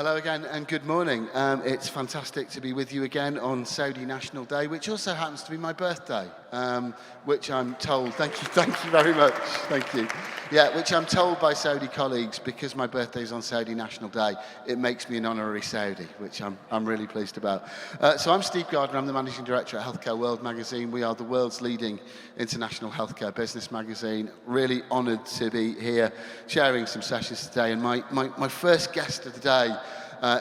Hello again and good morning. It's fantastic to be with you again on Saudi National Day, which also happens to be my birthday, which I'm told, thank you very much, thank you. Yeah, which I'm told by Saudi colleagues, because my birthday is on Saudi National Day, it makes me an honorary Saudi, which I'm really pleased about. So I'm Steve Gardner, I'm the Managing Director at Healthcare World magazine. We are the world's leading international healthcare business magazine. Really honoured to be here sharing some sessions today, and my first guest of the day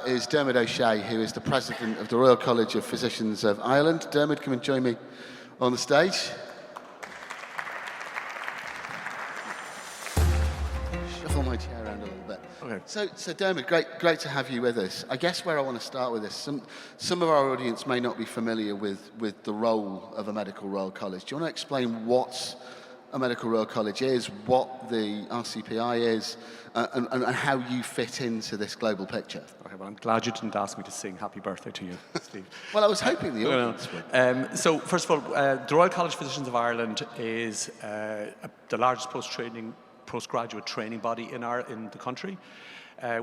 is Dermot O'Shea, who is the President of the Royal College of Physicians of Ireland. Dermot, come and join me on the stage. Shuffle my chair around a little bit. Okay. So Dermot, great to have you with us. I guess where I want to start with this, some of our audience may not be familiar with the role of a medical Royal College. Do you want to explain what a medical Royal College is, what the RCPI is, and how you fit into this global picture? Okay, well, I'm glad you didn't ask me to sing happy birthday to you, Steve. Well, I was hoping the audience would. So, first of all, the Royal College of Physicians of Ireland is the largest postgraduate training body in the country.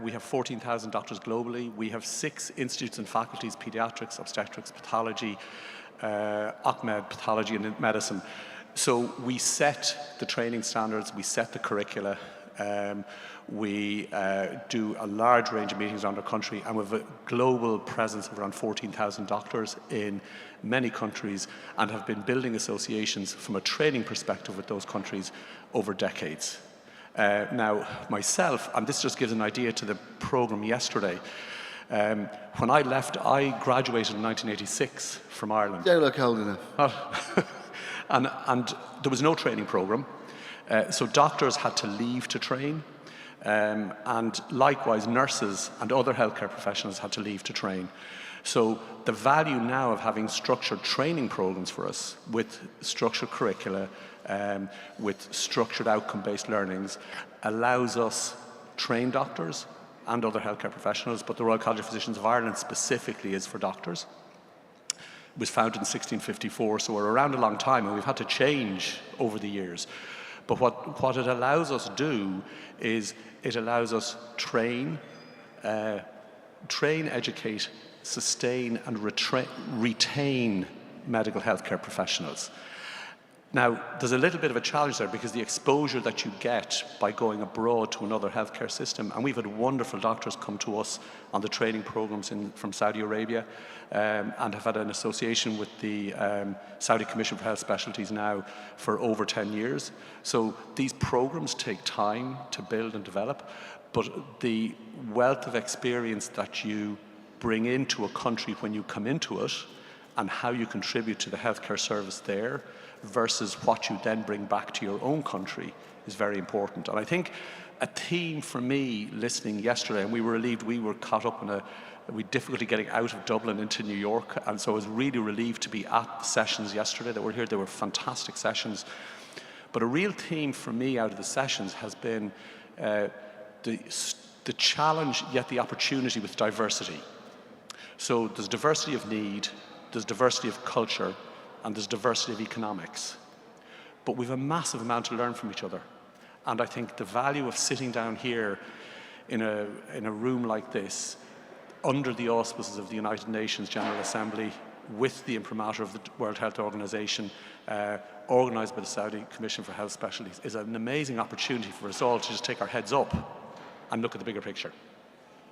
We have 14,000 doctors globally. We have 6 institutes and faculties: pediatrics, obstetrics, pathology, OCMed, pathology and medicine. So we set the training standards, we set the curricula, we do a large range of meetings around the country, and we have a global presence of around 14,000 doctors in many countries, and have been building associations from a training perspective with those countries over decades. Now, myself, and this just gives an idea to the programme yesterday, when I left, I graduated in 1986 from Ireland. Don't look old enough. And there was no training program, so doctors had to leave to train, and likewise nurses and other healthcare professionals had to leave to train. So the value now of having structured training programs for us, with structured curricula, with structured outcome-based learnings, allows us train doctors and other healthcare professionals, but the Royal College of Physicians of Ireland specifically is for doctors. It was founded in 1654, so we're around a long time, and we've had to change over the years. But what it allows us do is it allows us train, educate, sustain, and retain medical healthcare professionals. Now, there's a little bit of a challenge there, because the exposure that you get by going abroad to another healthcare system, and we've had wonderful doctors come to us on the training programs from Saudi Arabia, and have had an association with the Saudi Commission for Health Specialties now for over 10 years. So these programs take time to build and develop, but the wealth of experience that you bring into a country when you come into it, and how you contribute to the healthcare service there versus what you then bring back to your own country is very important. And I think a theme for me listening yesterday, and we were relieved, we were caught up in we had difficulty getting out of Dublin into New York, and so I was really relieved to be at the sessions yesterday that were here. They were fantastic sessions. But a real theme for me out of the sessions has been the challenge, yet the opportunity with diversity. So there's diversity of need, there's diversity of culture, and there's diversity of economics. But we've a massive amount to learn from each other. And I think the value of sitting down here in a room like this, under the auspices of the United Nations General Assembly, with the imprimatur of the World Health Organization, organised by the Saudi Commission for Health Specialties, is an amazing opportunity for us all to just take our heads up and look at the bigger picture.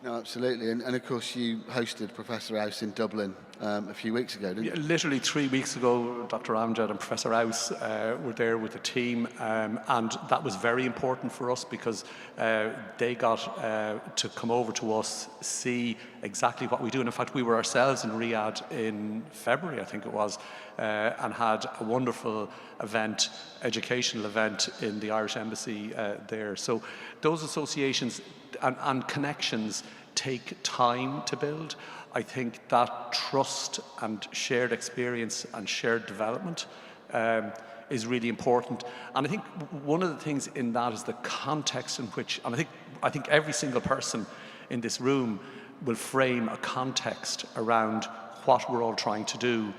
No, absolutely. And of course, you hosted Professor House in Dublin a few weeks ago, didn't you? Literally 3 weeks ago, Dr. Amjad and Professor House were there with the team, and that was very important for us, because they got to come over to us, see exactly what we do. And in fact, we were ourselves in Riyadh in February, I think it was, and had a wonderful event, educational event in the Irish Embassy there. So those associations and connections take time to build. I think that trust and shared experience and shared development is really important. And I think one of the things in that is the context in which, and I think every single person in this room will frame a context around what we're all trying to do,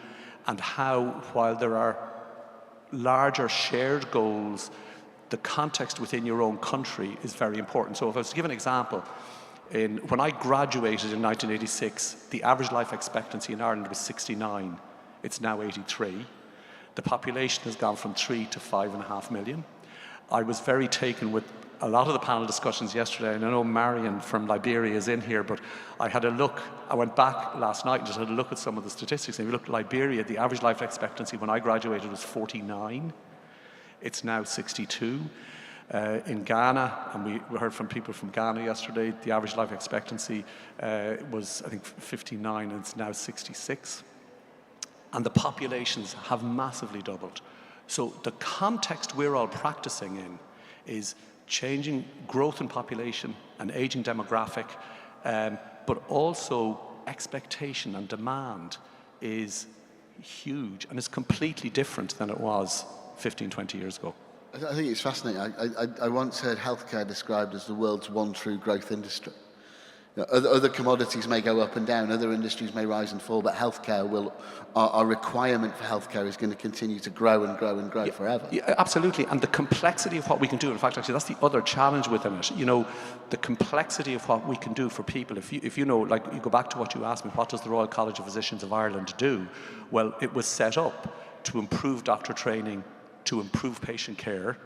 and how, while there are larger shared goals, the context within your own country is very important. So if I was to give an example, When I graduated in 1986, the average life expectancy in Ireland was 69. It's now 83. The population has gone from 3 to 5.5 million. I was very taken with a lot of the panel discussions yesterday, and I know Marion from Liberia is in here, but I had a look, I went back last night and just had a look at some of the statistics. And if you look at Liberia, the average life expectancy when I graduated was 49. It's now 62. In Ghana, and we heard from people from Ghana yesterday, the average life expectancy was, I think, 59, and it's now 66. And the populations have massively doubled. So the context we're all practicing in is changing growth in population and aging demographic, but also expectation and demand is huge and is completely different than it was 15, 20 years ago. I think it's fascinating. I once heard healthcare described as the world's one true growth industry. You know, other commodities may go up and down, other industries may rise and fall, but healthcare our requirement for healthcare is going to continue to grow and grow and grow forever. Yeah, absolutely, and the complexity of what we can do, in fact, actually, that's the other challenge within it. You know, the complexity of what we can do for people. If you know, like, you go back to what you asked me, what does the Royal College of Physicians of Ireland do? Well, it was set up to improve doctor training, to improve patient care,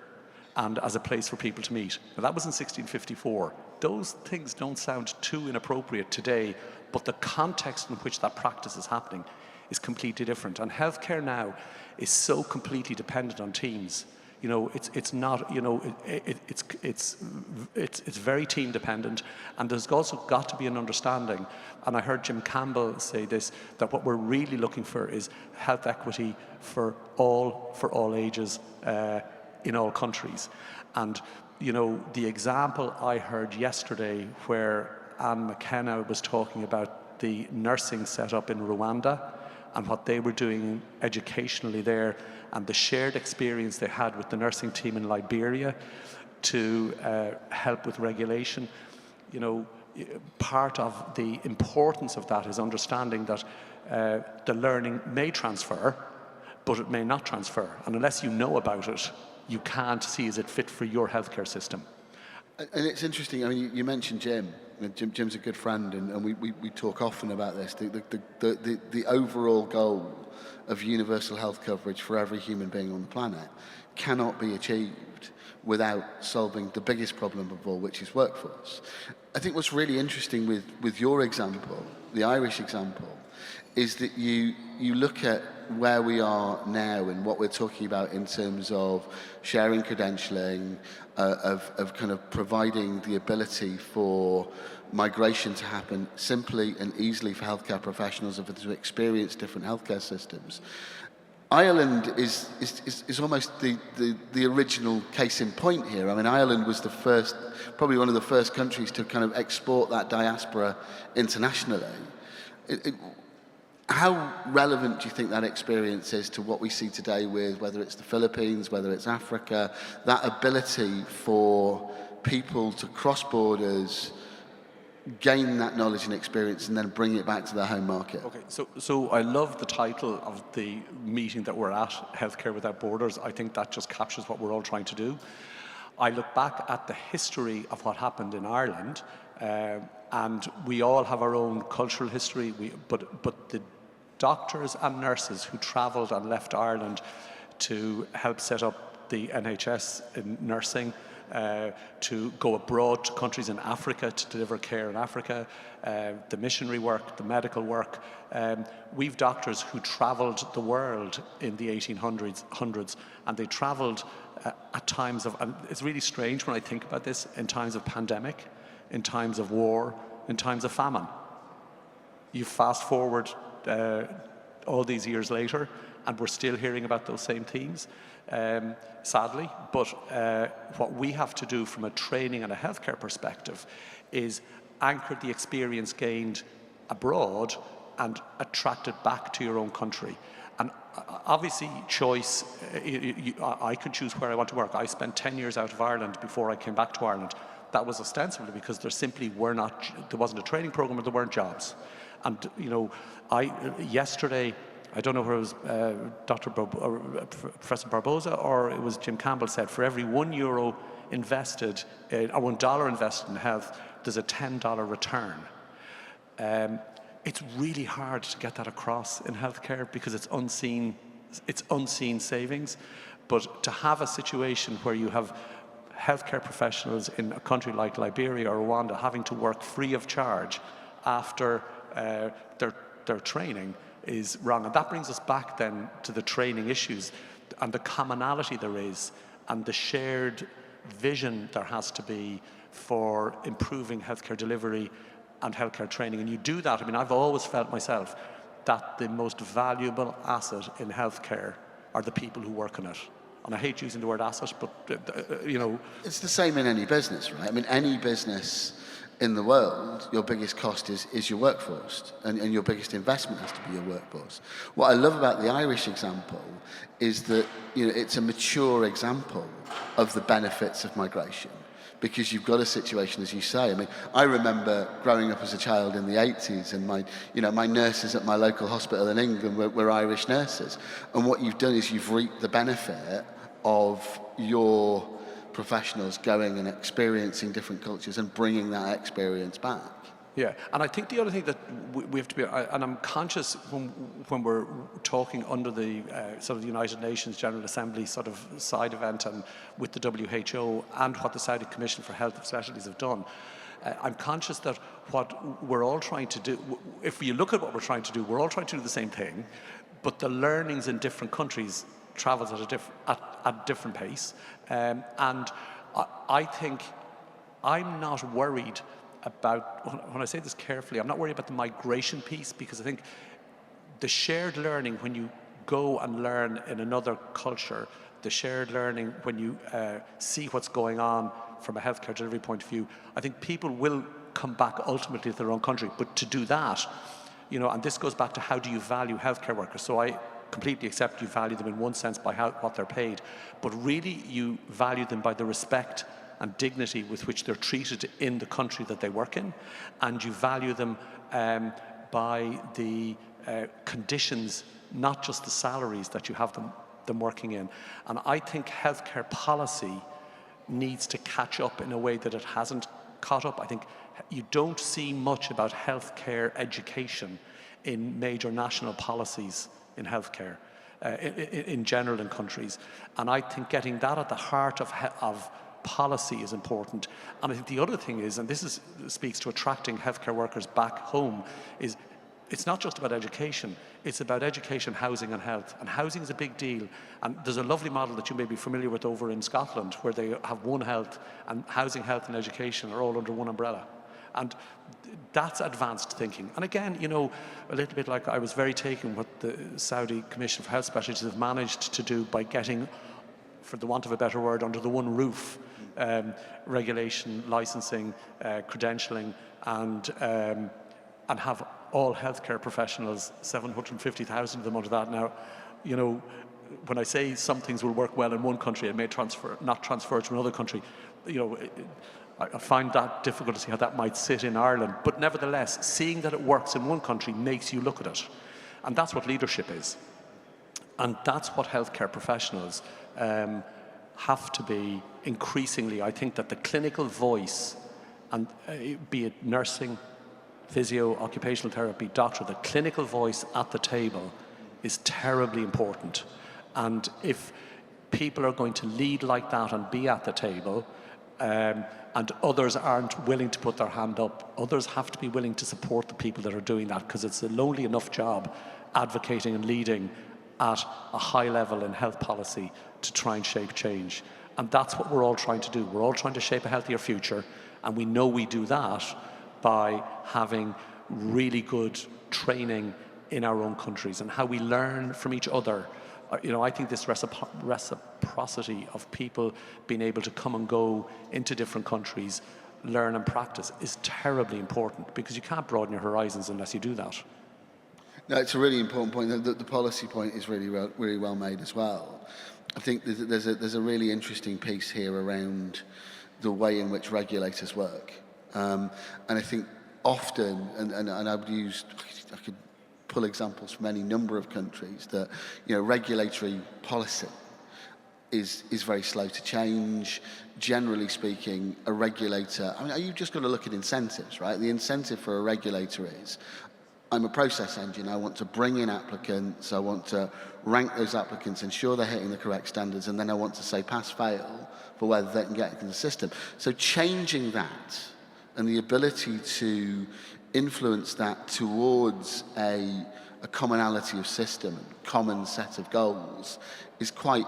and as a place for people to meet. Now, that was in 1654. Those things don't sound too inappropriate today, but the context in which that practice is happening is completely different. And healthcare now is so completely dependent on teams. You know, it's not, you know, it's very team dependent, and there's also got to be an understanding. And I heard Jim Campbell say this, that what we're really looking for is health equity for all ages in all countries. And you know, the example I heard yesterday where Anne McKenna was talking about the nursing setup in Rwanda and what they were doing educationally there, and the shared experience they had with the nursing team in Liberia to help with regulation. You know, part of the importance of that is understanding that the learning may transfer, but it may not transfer. And unless you know about it, you can't see is it fit for your healthcare system. And it's interesting, I mean, you mentioned Jim. Jim's a good friend, and we talk often about this. The overall goal of universal health coverage for every human being on the planet cannot be achieved without solving the biggest problem of all, which is workforce. I think what's really interesting with your example, the Irish example, is that you look at where we are now and what we're talking about in terms of sharing credentialing, of kind of providing the ability for migration to happen simply and easily for healthcare professionals and to experience different healthcare systems. Ireland is almost the original case in point here. I mean, Ireland was probably one of the first countries to kind of export that diaspora internationally. How relevant do you think that experience is to what we see today with whether it's the Philippines, whether it's Africa, that ability for people to cross borders, gain that knowledge and experience, and then bring it back to their home market? Okay, so I love the title of the meeting that we're at, Healthcare Without Borders. I think that just captures what we're all trying to do. I look back at the history of what happened in Ireland, and we all have our own cultural history, but the doctors and nurses who travelled and left Ireland to help set up the NHS in nursing, to go abroad to countries in Africa to deliver care in Africa, the missionary work, the medical work. We've doctors who travelled the world in the 1800s, and they travelled at times of, and it's really strange when I think about this, in times of pandemic, in times of war, in times of famine. You fast forward all these years later, and we're still hearing about those same themes, sadly. But what we have to do from a training and a healthcare perspective is anchor the experience gained abroad and attract it back to your own country. And obviously, choice, I can choose where I want to work. I spent 10 years out of Ireland before I came back to Ireland. That was ostensibly because there wasn't a training program or there weren't jobs. And, you know, yesterday, I don't know where it was Professor Barbosa or it was Jim Campbell said, for every €1 invested, or $1 invested in health, there's a $10 return. It's really hard to get that across in healthcare because it's unseen savings. But to have a situation where you have healthcare professionals in a country like Liberia or Rwanda having to work free of charge after their training is wrong. And that brings us back then to the training issues and the commonality there is and the shared vision there has to be for improving healthcare delivery and healthcare training. And you do that. I mean, I've always felt myself that the most valuable asset in healthcare are the people who work in it. And I hate using the word asset, but, you know. It's the same in any business, right? I mean, any business in the world, your biggest cost is your workforce, and your biggest investment has to be your workforce. What I love about the Irish example is that, you know, it's a mature example of the benefits of migration. Because you've got a situation, as you say. I mean, I remember growing up as a child in the 80s, and my nurses at my local hospital in England were Irish nurses. And what you've done is you've reaped the benefit of your professionals going and experiencing different cultures and bringing that experience back. Yeah, and I think the other thing that we have to be, and I'm conscious when we're talking under the sort of the United Nations General Assembly sort of side event and with the WHO and what the Saudi Commission for Health Specialties have done, I'm conscious that what we're all trying to do, if you look at what we're trying to do, we're all trying to do the same thing, but the learnings in different countries travels at different pace. And I think I'm not worried about, when I say this carefully, I'm not worried about the migration piece, because I think the shared learning when you go and learn in another culture, the shared learning when you see what's going on from a healthcare delivery point of view, I think people will come back ultimately to their own country. But to do that, you know, and this goes back to how do you value healthcare workers. So I completely accept you value them in one sense by what they're paid, but really you value them by the respect and dignity with which they're treated in the country that they work in, and you value them by the conditions, not just the salaries that you have them working in. And I think healthcare policy needs to catch up in a way that it hasn't caught up. I think you don't see much about healthcare education in major national policies in healthcare in general in countries. And I think getting that at the heart of policy is important. And I think the other thing is, and this speaks to attracting healthcare workers back home, is it's not just about education, it's about education, housing and health. And housing is a big deal. And there's a lovely model that you may be familiar with over in Scotland where they have one health, and housing, health and education are all under one umbrella. And that's advanced thinking. And again, you know, a little bit like I was very taken what the Saudi Commission for Health Specialties have managed to do by getting, for the want of a better word, under the one roof, regulation, licensing, credentialing, and have all healthcare professionals, 750,000 of them under that. Now, you know, when I say some things will work well in one country, it may not transfer to another country. You know, I find that difficult to see how that might sit in Ireland. But nevertheless, seeing that it works in one country makes you look at it. And that's what leadership is. And that's what healthcare professionals have to be increasingly. I think that the clinical voice, and be it nursing, physio, occupational therapy, doctor, the clinical voice at the table is terribly important. And if people are going to lead like that and be at the table, and others aren't willing to put their hand up, others have to be willing to support the people that are doing that, because it's a lonely enough job advocating and leading at a high level in health policy to try and shape change. And that's what we're all trying to do. We're all trying to shape a healthier future, and we know we do that by having really good training in our own countries and how we learn from each other. You know, I think this reciprocity of people being able to come and go into different countries, learn and practice, is terribly important, because you can't broaden your horizons unless you do that. No, it's a really important point. The policy point is really well made as well. I think there's a really interesting piece here around the way in which regulators work. And I think often, and I could pull examples from any number of countries, that, you know, regulatory policy is very slow to change. Generally speaking, a regulator, you've just got to look at incentives, right? The incentive for a regulator is, I'm a process engine, I want to bring in applicants, I want to rank those applicants, ensure they're hitting the correct standards, and then I want to say pass, fail, for whether they can get into the system. So changing that and the ability to influence that towards a commonality of system, a common set of goals, is quite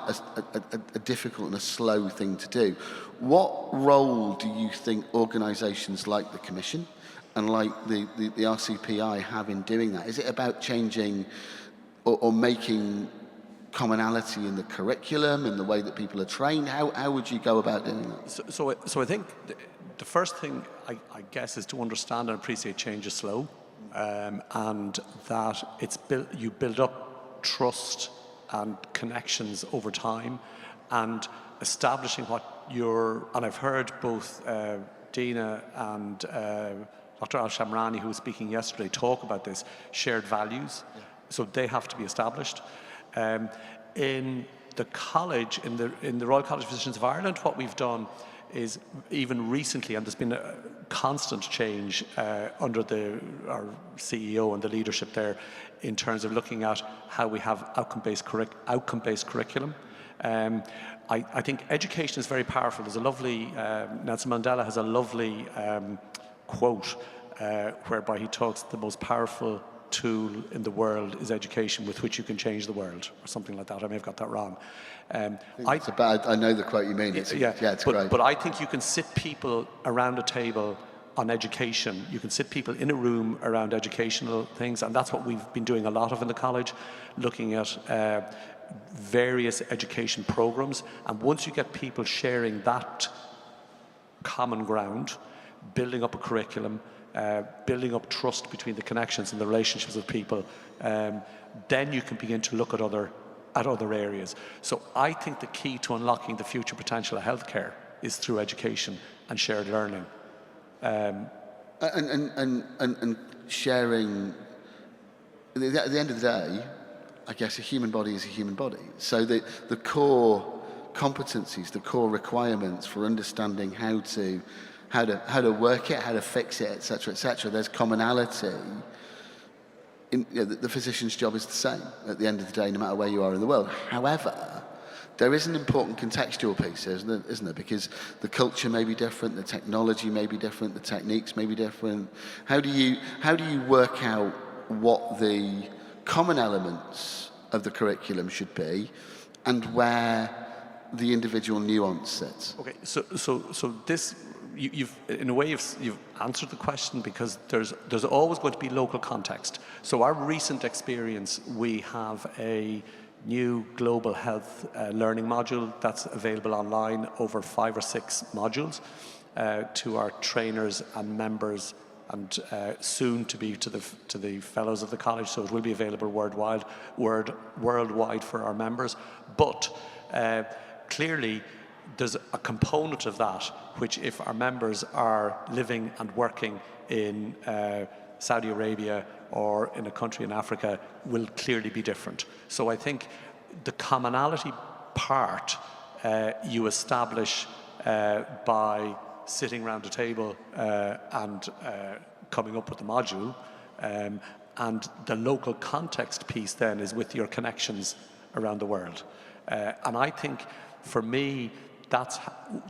a difficult and a slow thing to do. What role do you think organisations like the Commission and like the RCPI have in doing that? Is it about changing or making commonality in the curriculum, in the way that people are trained? How would you go about doing that? So I think the first thing, I guess, is to understand and appreciate change is slow, and that you build up trust and connections over time, and establishing and I've heard both Dina and Dr. Al-Shamrani, who was speaking yesterday, talk about this, shared values. Yeah. So they have to be established. In the college, in the Royal College of Physicians of Ireland, what we've done is, even recently, and there's been a constant change under our CEO and the leadership there, in terms of looking at how we have outcome-based curriculum. I think education is very powerful. There's a lovely, Nelson Mandela has a lovely quote whereby he talks, the most powerful tool in the world is education, with which you can change the world, or something like that. I may have got that wrong. I know the quote you mean. It's great. But I think you can sit people around a table on education. You can sit people in a room around educational things, and that's what we've been doing a lot of in the college, looking at various education programs. And once you get people sharing that common ground, building up a curriculum, building up trust between the connections and the relationships of people, then you can begin to look at other areas. So I think the key to unlocking the future potential of healthcare is through education and shared learning. And sharing. At the end of the day, I guess a human body is a human body. So the core competencies, the core requirements for understanding how to work it, how to fix it, etc. There's commonality. The physician's job is the same at the end of the day, no matter where you are in the world. However, there is an important contextual piece, isn't there? Because the culture may be different, the technology may be different, the techniques may be different. How do you work out what the common elements of the curriculum should be, and where the individual nuance sits? Okay, so this. You've answered the question, because there's always going to be local context. So our recent experience, we have a new global health learning module that's available online, over 5 or 6 modules to our trainers and members, and soon to be to the fellows of the college. So it will be available worldwide for our members. But clearly, there's a component of that which, if our members are living and working in Saudi Arabia or in a country in Africa, will clearly be different. So I think the commonality part you establish by sitting around a table and coming up with the module, and the local context piece then is with your connections around the world. And I think, for me, that's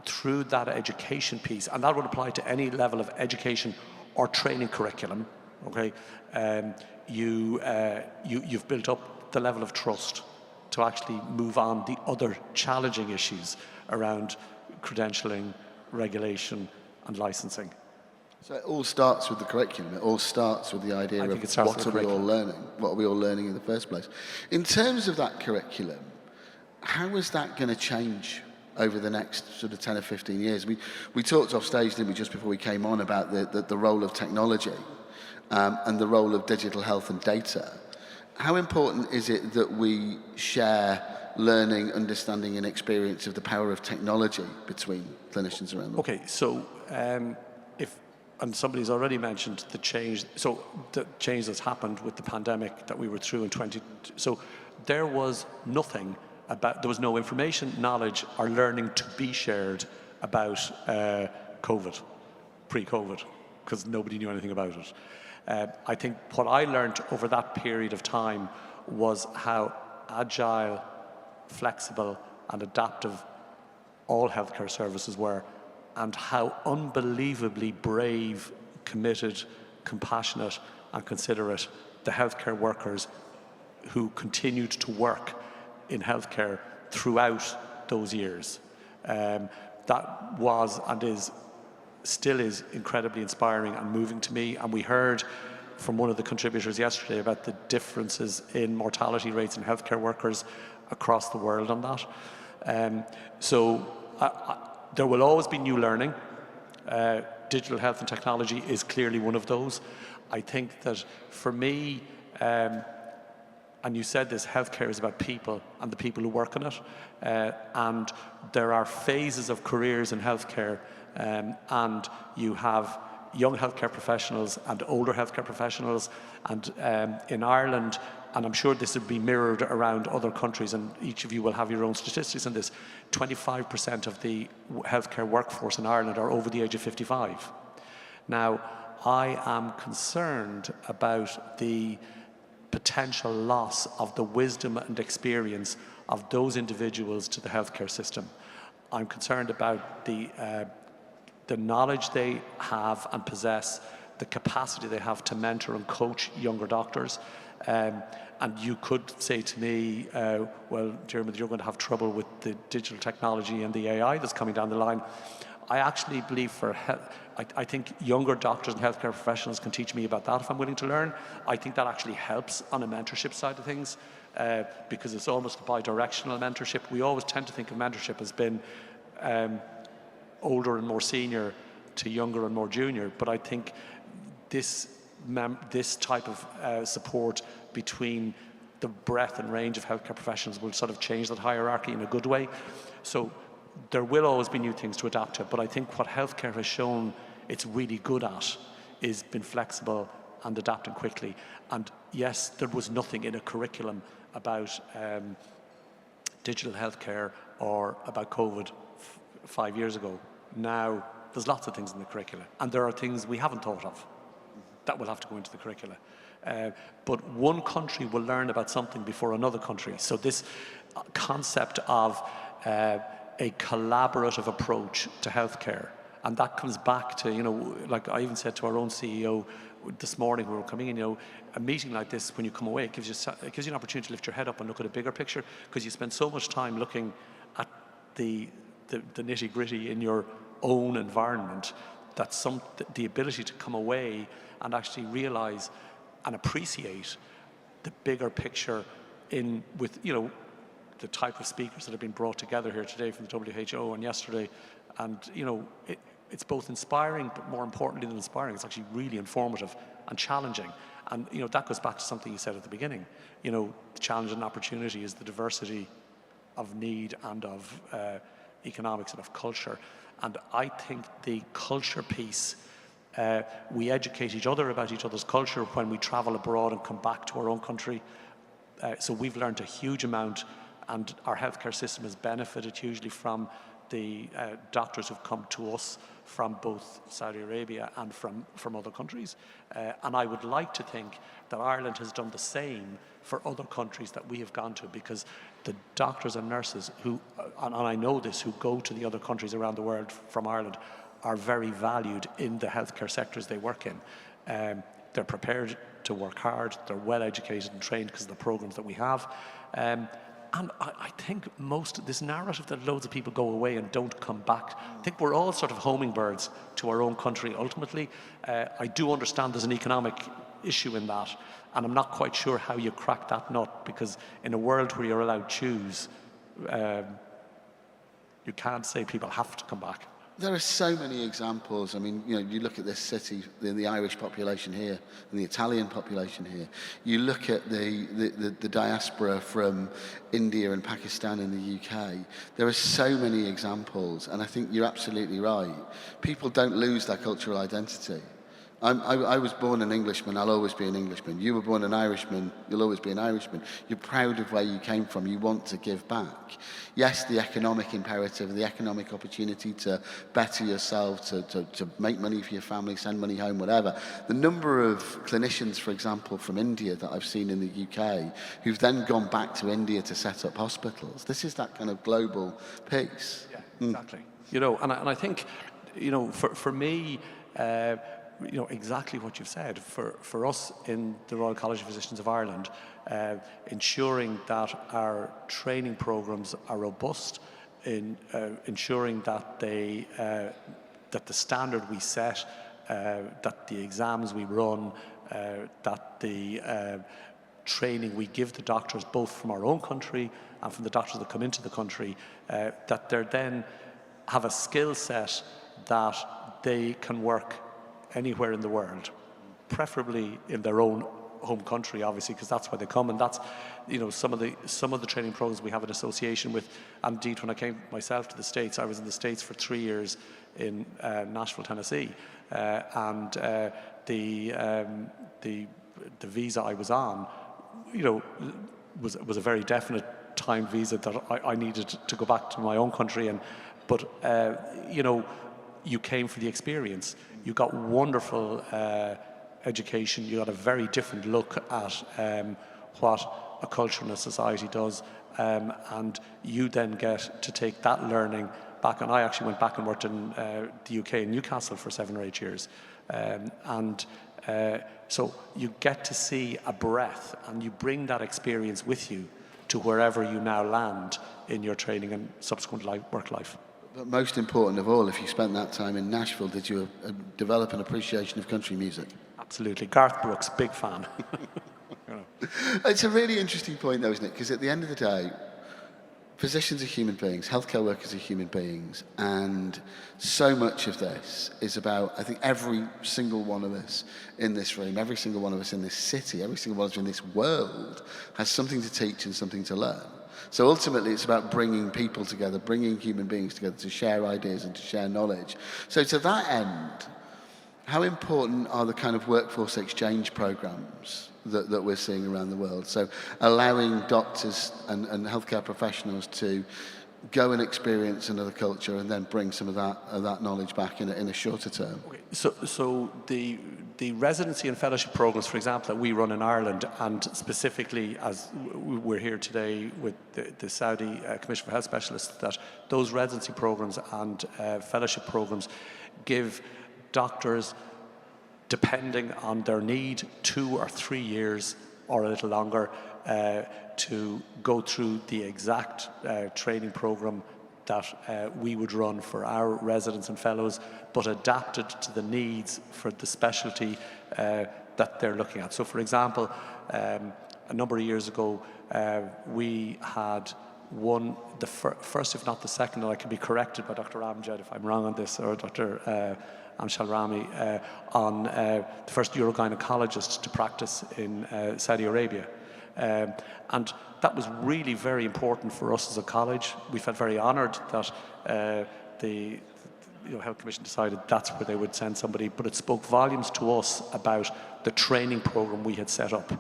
through that education piece, and that would apply to any level of education or training curriculum. Okay, you've built up the level of trust to actually move on the other challenging issues around credentialing, regulation, and licensing. So it all starts with the curriculum. It all starts with the idea of what are we all learning? What are we all learning in the first place? In terms of that curriculum, how is that going to change over the next sort of 10 or 15 years? We talked off stage, didn't we, just before we came on, about the role of technology and the role of digital health and data. How important is it that we share learning, understanding and experience of the power of technology between clinicians around the world? Okay, so and somebody's already mentioned the change that's happened with the pandemic that we were through in 2020. So there was nothing there was no information, knowledge, or learning to be shared about COVID, pre-COVID, because nobody knew anything about it. I think what I learned over that period of time was how agile, flexible, and adaptive all healthcare services were, and how unbelievably brave, committed, compassionate, and considerate the healthcare workers who continued to work in healthcare throughout those years. That was and still is incredibly inspiring and moving to me. And we heard from one of the contributors yesterday about the differences in mortality rates in healthcare workers across the world on that. So there will always be new learning. Digital health and technology is clearly one of those. I think that for me, and you said this, healthcare is about people and the people who work in it. And there are phases of careers in healthcare, and you have young healthcare professionals and older healthcare professionals. And in Ireland, and I'm sure this would be mirrored around other countries, and each of you will have your own statistics on this, 25% of the healthcare workforce in Ireland are over the age of 55. Now, I am concerned about the potential loss of the wisdom and experience of those individuals to the healthcare system. I'm concerned about the knowledge they have and possess, the capacity they have to mentor and coach younger doctors. And you could say to me, well, Dermot, you're going to have trouble with the digital technology and the AI that's coming down the line. I actually believe I think younger doctors and healthcare professionals can teach me about that if I'm willing to learn. I think that actually helps on a mentorship side of things, because it's almost a bi-directional mentorship. We always tend to think of mentorship as being older and more senior to younger and more junior, but I think this type of support between the breadth and range of healthcare professionals will sort of change that hierarchy in a good way. So there will always be new things to adapt to, but I think what healthcare has shown it's really good at is being flexible and adapting quickly. And yes, there was nothing in a curriculum about digital healthcare or about COVID 5 years ago. Now, there's lots of things in the curricula, and there are things we haven't thought of that will have to go into the curricula. But one country will learn about something before another country. So this concept of a collaborative approach to healthcare, and that comes back to, like I even said to our own CEO this morning when we were coming in, a meeting like this, when you come away, it gives you an opportunity to lift your head up and look at a bigger picture, because you spend so much time looking at the nitty-gritty in your own environment, that the ability to come away and actually realize and appreciate the bigger picture with the type of speakers that have been brought together here today from the WHO and yesterday. And it's both inspiring, but more importantly than inspiring, it's actually really informative and challenging. And that goes back to something you said at the beginning. The challenge and opportunity is the diversity of need and of economics and of culture. And I think the culture piece, we educate each other about each other's culture when we travel abroad and come back to our own country. So we've learned a huge amount, and our healthcare system has benefited hugely from the doctors who've come to us from both Saudi Arabia and from other countries. And I would like to think that Ireland has done the same for other countries that we have gone to, because the doctors and nurses who, and I know this, who go to the other countries around the world from Ireland are very valued in the healthcare sectors they work in. They're prepared to work hard, they're well educated and trained because of the programs that we have. And I think this narrative that loads of people go away and don't come back, I think we're all sort of homing birds to our own country ultimately. I do understand there's an economic issue in that, and I'm not quite sure how you crack that nut, because in a world where you're allowed to choose, you can't say people have to come back. There are so many examples. I mean, you look at this city, the Irish population here, and the Italian population here. You look at the diaspora from India and Pakistan in the UK. There are so many examples, and I think you're absolutely right. People don't lose their cultural identity. I was born an Englishman, I'll always be an Englishman. You were born an Irishman, you'll always be an Irishman. You're proud of where you came from, you want to give back. Yes, the economic imperative, the economic opportunity to better yourself, to make money for your family, send money home, whatever. The number of clinicians, for example, from India that I've seen in the UK, who've then gone back to India to set up hospitals. This is that kind of global piece. Yeah, exactly. You know, and I think, you know, for me, you know, exactly what you've said. For us in the Royal College of Physicians of Ireland, ensuring that our training programs are robust, in ensuring that that the standard we set, that the exams we run, that the training we give the doctors, both from our own country and from the doctors that come into the country, that they then have a skill set that they can work anywhere in the world, preferably in their own home country, obviously, because that's where they come, and that's, you know, some of the training programs we have an association with. And indeed, when I came myself to the States, I was in the States for 3 years in Nashville, Tennessee, and the visa I was on, you know, was a very definite time visa that I needed to go back to my own country, but you know, you came for the experience. You got wonderful education. You got a very different look at what a culture and a society does, and you then get to take that learning back. And I actually went back and worked in the UK in Newcastle for 7 or 8 years, so you get to see a breadth, and you bring that experience with you to wherever you now land in your training and subsequent work life. But most important of all, if you spent that time in Nashville, did you develop an appreciation of country music? Absolutely. Garth Brooks, big fan. You know. It's a really interesting point, though, isn't it? Because at the end of the day, physicians are human beings, healthcare workers are human beings, and so much of this is about, I think, every single one of us in this room, every single one of us in this city, every single one of us in this world has something to teach and something to learn. So ultimately, it's about bringing people together, bringing human beings together to share ideas and to share knowledge. So to that end, how important are the kind of workforce exchange programs that we're seeing around the world? So allowing doctors and healthcare professionals to go and experience another culture and then bring some of that knowledge back in a shorter term. Okay. So the residency and fellowship programs, for example, that we run in Ireland, and specifically as we're here today with the Saudi Commission for Health Specialists, that those residency programs and fellowship programs give doctors, depending on their need, 2 or 3 years or a little longer, to go through the exact training program that we would run for our residents and fellows, but adapted to the needs for the specialty that they're looking at. So, for example, a number of years ago, we had won the first, if not the second, and I can be corrected by Dr. Amjad if I'm wrong on this, or Dr. Amshal Rami, on the first urogynecologist to practice in Saudi Arabia. And that was really very important for us as a college. We felt very honoured that the Health Commission decided that's where they would send somebody, but it spoke volumes to us about the training program we had set up.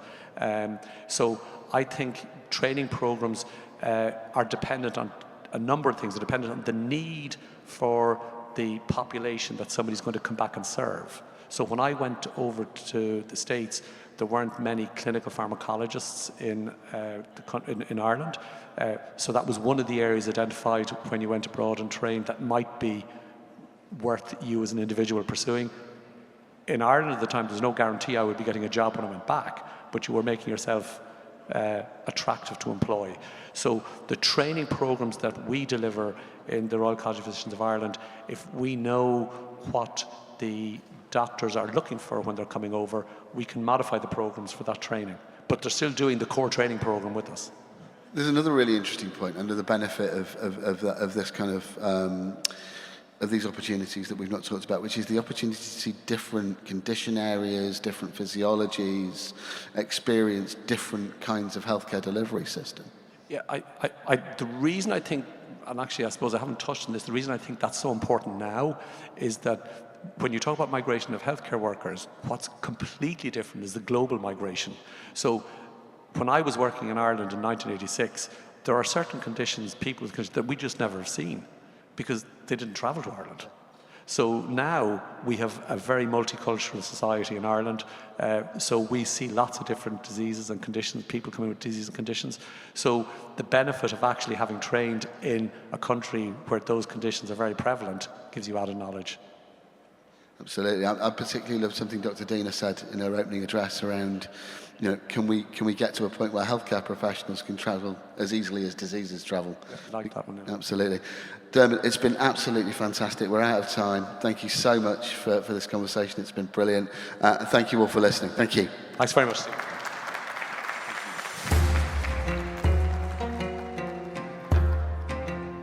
So I think training programs are dependent on a number of things. They're dependent on the need for the population that somebody's going to come back and serve. So when I went over to the States, there weren't many clinical pharmacologists in Ireland. So that was one of the areas identified when you went abroad and trained that might be worth you as an individual pursuing. In Ireland at the time, there's no guarantee I would be getting a job when I went back, but you were making yourself attractive to employ. So the training programs that we deliver in the Royal College of Physicians of Ireland, if we know what the doctors are looking for when they're coming over, we can modify the programs for that training. But they're still doing the core training program with us. There's another really interesting point under the benefit of this kind of these opportunities that we've not talked about, which is the opportunity to see different condition areas, different physiologies, experience different kinds of healthcare delivery system. Yeah, the reason I think, and actually I suppose I haven't touched on this, the reason I think that's so important now is that when you talk about migration of healthcare workers, what's completely different is the global migration. So when I was working in Ireland in 1986, there are certain conditions, people with conditions that we just never have seen because they didn't travel to Ireland. So now we have a very multicultural society in Ireland. So we see lots of different diseases and conditions, people coming with diseases and conditions. So the benefit of actually having trained in a country where those conditions are very prevalent gives you added knowledge. Absolutely. I particularly love something Dr. Dina said in her opening address around, can we get to a point where healthcare professionals can travel as easily as diseases travel? Yeah, I like that one. Yeah. Absolutely. Dermot, it's been absolutely fantastic. We're out of time. Thank you so much for this conversation. It's been brilliant. And thank you all for listening. Thank you. Thanks very much, Steve.